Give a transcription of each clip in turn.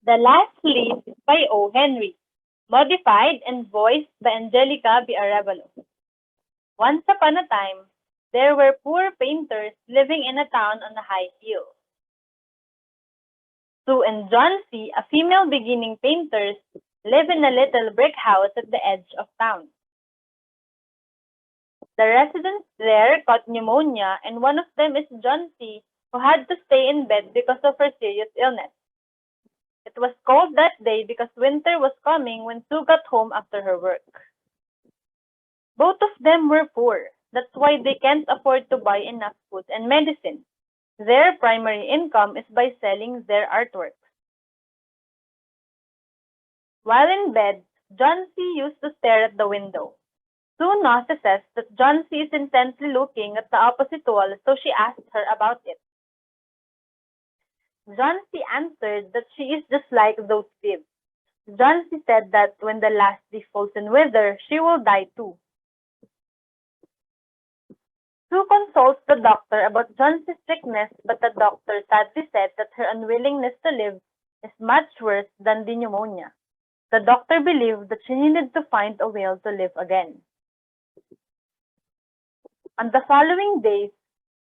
The Last Leaf by O. Henry, modified and voiced by Angelica B. Arevalo. Once upon a time, there were poor painters living in a town on a high hill. Sue and John C., a female beginning painters, live in a little brick house at the edge of town. The residents there caught pneumonia, and one of them is John C., who had to stay in bed because of her serious illness. It was cold that day because winter was coming when Sue got home after her work. Both of them were poor. That's why they can't afford to buy enough food and medicine. Their primary income is by selling their artworks. While in bed, John C. used to stare at the window. Sue notices that John C. is intently looking at the opposite wall, so she asked her about it. John C. answered that she is just like those leaves. John C. said that when the last leaf falls and wither, she will die too. Sue consults the doctor about John C.'s sickness, but the doctor sadly said that her unwillingness to live is much worse than the pneumonia. The doctor believed that she needed to find a will to live again. On the following days,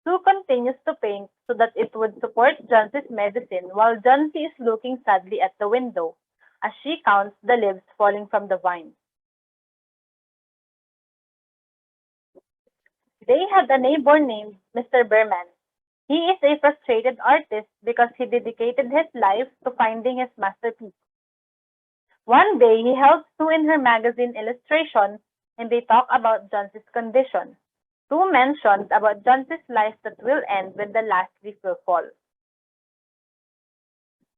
Sue continues to paint so that it would support John C.'s medicine while John C. is looking sadly at the window as she counts the leaves falling from the vine. They had a neighbor named Mr. Berman. He is a frustrated artist because he dedicated his life to finding his masterpiece. One day, he helps Sue in her magazine illustration and they talk about John C.'s condition. Sue mentioned about John C.'s life that will end when the last leaf will fall.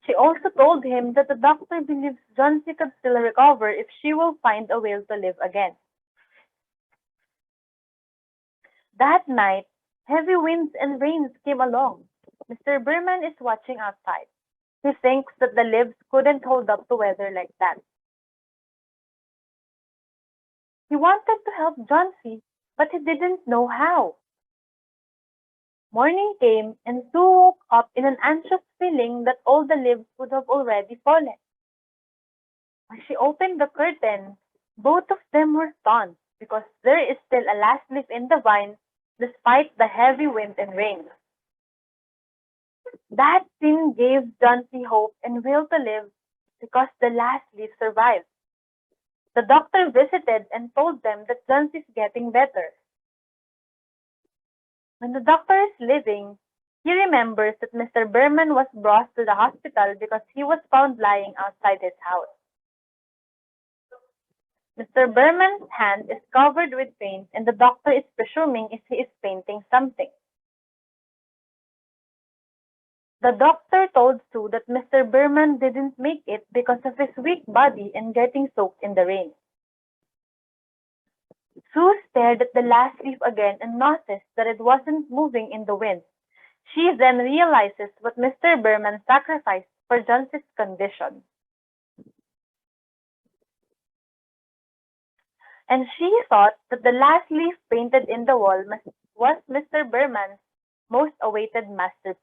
She also told him that the doctor believes John C. could still recover if she will find a will to live again. That night, heavy winds and rains came along. Mr. Berman is watching outside. He thinks that the leaves couldn't hold up to weather like that. He wanted to help John C., but he didn't know how. Morning came, and Sue woke up in an anxious feeling that all the leaves would have already fallen. When she opened the curtain, both of them were stunned because there is still a last leaf in the vine despite the heavy wind and rain. That scene gave John C. hope and will to live because the last leaf survived. The doctor visited and told them that John C. is getting better. When the doctor is leaving, he remembers that Mr. Berman was brought to the hospital because he was found lying outside his house. Mr. Berman's hand is covered with paint and the doctor is presuming if he is painting something. The doctor told Sue that Mr. Berman didn't make it because of his weak body and getting soaked in the rain. Sue stared at the last leaf again and noticed that it wasn't moving in the wind. She then realizes what Mr. Berman sacrificed for John C.'s condition. And she thought that the last leaf painted in the wall was Mr. Berman's most awaited masterpiece.